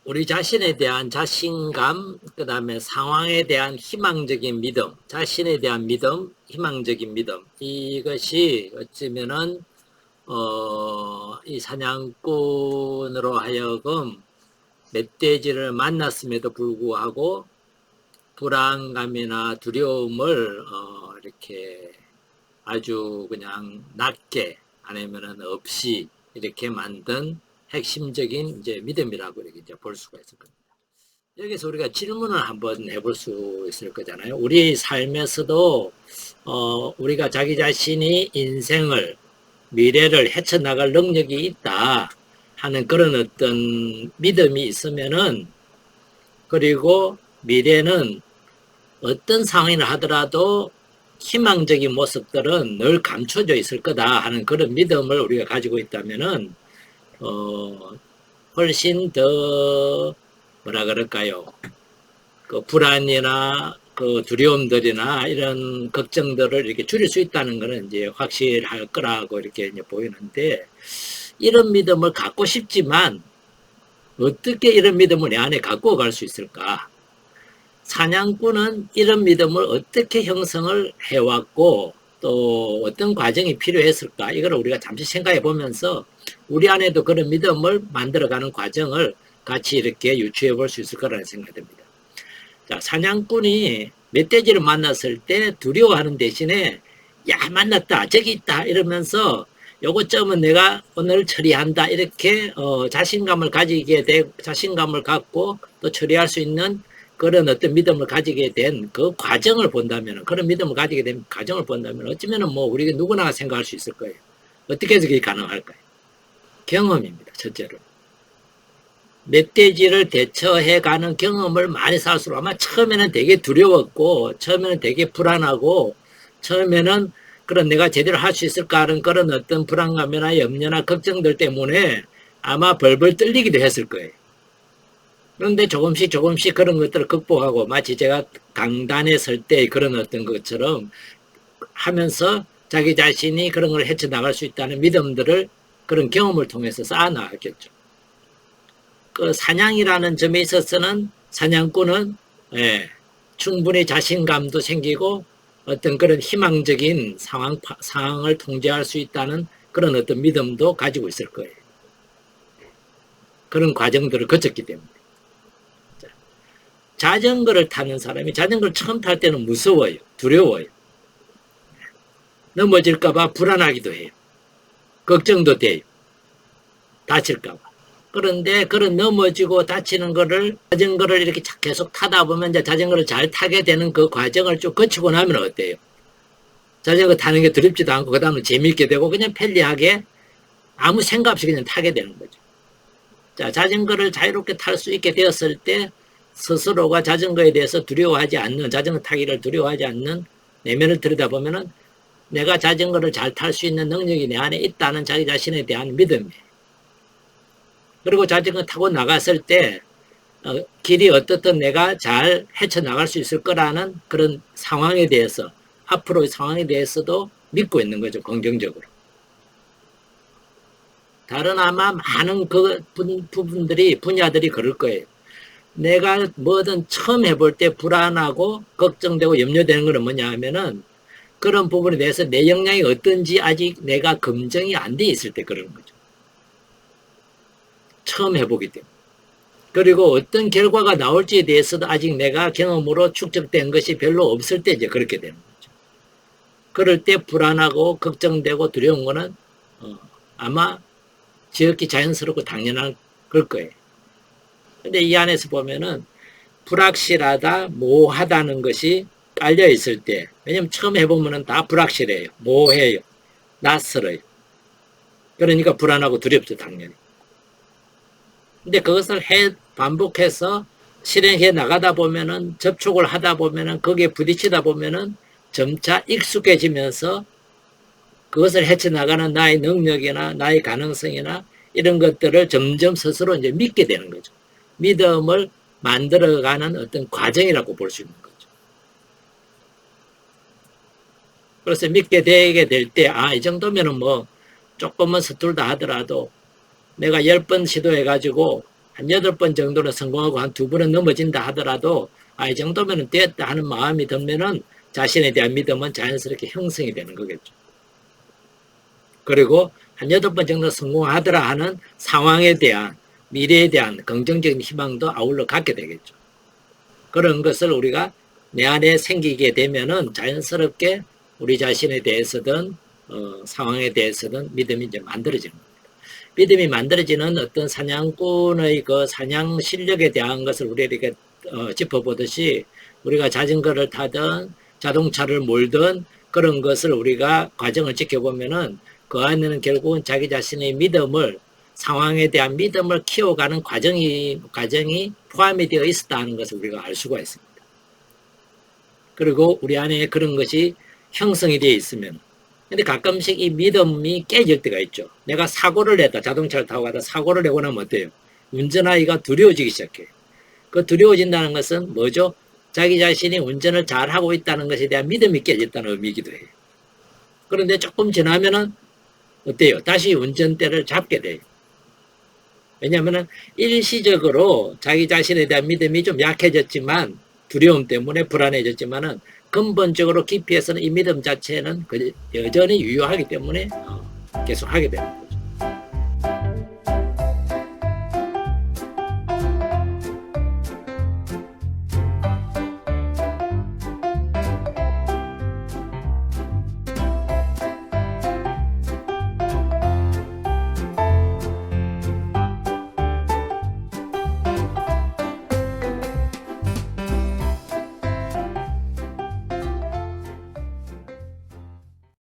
우리 자신에 대한 자신감, 그 다음에 상황에 대한 희망적인 믿음, 자신에 대한 믿음, 희망적인 믿음. 이것이 어쩌면은, 이 사냥꾼으로 하여금 멧돼지를 만났음에도 불구하고 불안감이나 두려움을, 이렇게 아주 그냥 낮게 아니면은 없이 이렇게 만든 핵심적인 이제 믿음이라고 이렇게 이제 볼 수가 있을 겁니다. 여기서 우리가 질문을 한번 해볼 수 있을 거잖아요. 우리 삶에서도 우리가 자기 자신이 인생을 미래를 헤쳐나갈 능력이 있다 하는 그런 어떤 믿음이 있으면은, 그리고 미래는 어떤 상황이나 하더라도 희망적인 모습들은 늘 감춰져 있을 거다 하는 그런 믿음을 우리가 가지고 있다면은, 훨씬 더 뭐라 그럴까요? 그 불안이나 그 두려움들이나 이런 걱정들을 이렇게 줄일 수 있다는 것은 이제 확실할 거라고 이렇게 이제 보이는데, 이런 믿음을 갖고 싶지만 어떻게 이런 믿음을 내 안에 갖고 갈 수 있을까? 사냥꾼은 이런 믿음을 어떻게 형성을 해왔고 또 어떤 과정이 필요했을까? 이걸 우리가 잠시 생각해 보면서 우리 안에도 그런 믿음을 만들어가는 과정을 같이 이렇게 유추해 볼 수 있을 거라는 생각이 듭니다. 자, 사냥꾼이 멧돼지를 만났을 때 두려워하는 대신에 야, 만났다, 저기 있다 이러면서 요것점은 내가 오늘 처리한다 이렇게 자신감을 가지게 되고 자신감을 갖고 또 처리할 수 있는 그런 어떤 믿음을 가지게 된 그 과정을 본다면, 그런 믿음을 가지게 된 과정을 본다면 어쩌면 뭐 우리가 누구나 생각할 수 있을 거예요. 어떻게 해서 그게 가능할까요? 경험입니다. 첫째로. 멧돼지를 대처해가는 경험을 많이 쌓을수록 아마 처음에는 되게 두려웠고 처음에는 되게 불안하고 처음에는 그런 내가 제대로 할 수 있을까 하는 그런 어떤 불안감이나 염려나 걱정들 때문에 아마 벌벌 떨리기도 했을 거예요. 그런데 조금씩 그런 것들을 극복하고 마치 제가 강단에 설 때 그런 어떤 것처럼 하면서 자기 자신이 그런 걸 헤쳐나갈 수 있다는 믿음들을 그런 경험을 통해서 쌓아나갔겠죠. 그 사냥이라는 점에 있어서는 사냥꾼은 충분히 자신감도 생기고 어떤 그런 희망적인 상황을 통제할 수 있다는 그런 어떤 믿음도 가지고 있을 거예요. 그런 과정들을 거쳤기 때문에. 자전거를 타는 사람이 자전거를 처음 탈 때는 무서워요. 두려워요. 넘어질까봐 불안하기도 해요. 걱정도 돼요. 다칠까봐. 그런데 그런 넘어지고 다치는 거를 자전거를 이렇게 계속 타다 보면 이제 자전거를 잘 타게 되는 그 과정을 쭉 거치고 나면 어때요? 자전거 타는 게 두렵지도 않고 그 다음에 재미있게 되고 그냥 편리하게 아무 생각 없이 그냥 타게 되는 거죠. 자, 자전거를 자유롭게 탈 수 있게 되었을 때 스스로가 자전거에 대해서 두려워하지 않는, 자전거 타기를 두려워하지 않는 내면을 들여다보면은 내가 자전거를 잘 탈 수 있는 능력이 내 안에 있다는 자기 자신에 대한 믿음이에요. 그리고 자전거 타고 나갔을 때 길이 어떻든 내가 잘 헤쳐나갈 수 있을 거라는 그런 상황에 대해서, 앞으로의 상황에 대해서도 믿고 있는 거죠. 긍정적으로. 다른 아마 많은 그 부분들이, 분야들이 그럴 거예요. 내가 뭐든 처음 해볼 때 불안하고 걱정되고 염려되는 건 뭐냐 하면은 그런 부분에 대해서 내 역량이 어떤지 아직 내가 검증이 안 돼 있을 때 그러는 거죠. 처음 해보기 때문에. 그리고 어떤 결과가 나올지에 대해서도 아직 내가 경험으로 축적된 것이 별로 없을 때 이제 그렇게 되는 거죠. 그럴 때 불안하고 걱정되고 두려운 거는 아마 지극히 자연스럽고 당연한 걸 거예요. 근데 이 안에서 보면은 불확실하다, 모호하다는 것이 깔려 있을 때, 왜냐면 처음 해보면은 다 불확실해요. 모호해요. 낯설어요. 그러니까 불안하고 두렵죠, 당연히. 근데 그것을 반복해서 실행해 나가다 보면은, 접촉을 하다 보면은, 거기에 부딪히다 보면은 점차 익숙해지면서 그것을 헤쳐나가는 나의 능력이나 나의 가능성이나 이런 것들을 점점 스스로 이제 믿게 되는 거죠. 믿음을 만들어가는 어떤 과정이라고 볼 수 있는 거죠. 그래서 믿게 되게 될 때, 이 정도면은 뭐 조금만 서툴다 하더라도 내가 10번 시도해가지고 한 8번 정도는 성공하고 한 2번은 넘어진다 하더라도 이 정도면은 되었다 하는 마음이 들면은 자신에 대한 믿음은 자연스럽게 형성이 되는 거겠죠. 그리고 한 8번 정도 성공하더라 하는 상황에 대한 미래에 대한 긍정적인 희망도 아울러 갖게 되겠죠. 그런 것을 우리가 내 안에 생기게 되면은 자연스럽게 우리 자신에 대해서든 상황에 대해서든 믿음이 이제 만들어지는 겁니다. 믿음이 만들어지는 어떤 사냥꾼의 그 사냥 실력에 대한 것을 우리가 이렇게 짚어보듯이 우리가 자전거를 타든 자동차를 몰든 그런 것을 우리가 과정을 지켜보면은 그 안에는 결국은 자기 자신의 믿음을 상황에 대한 믿음을 키워가는 과정이 포함이 되어 있었다는 것을 우리가 알 수가 있습니다. 그리고 우리 안에 그런 것이 형성이 되어 있으면 근데 가끔씩 이 믿음이 깨질 때가 있죠. 내가 사고를 냈다. 자동차를 타고 가다 사고를 내고 나면 어때요? 운전하기가 두려워지기 시작해요. 그 두려워진다는 것은 뭐죠? 자기 자신이 운전을 잘하고 있다는 것에 대한 믿음이 깨졌다는 의미이기도 해요. 그런데 조금 지나면은 어때요? 다시 운전대를 잡게 돼요. 왜냐하면 일시적으로 자기 자신에 대한 믿음이 좀 약해졌지만 두려움 때문에 불안해졌지만은 근본적으로 깊이에서는 이 믿음 자체는 여전히 유효하기 때문에 계속 하게 됩니다.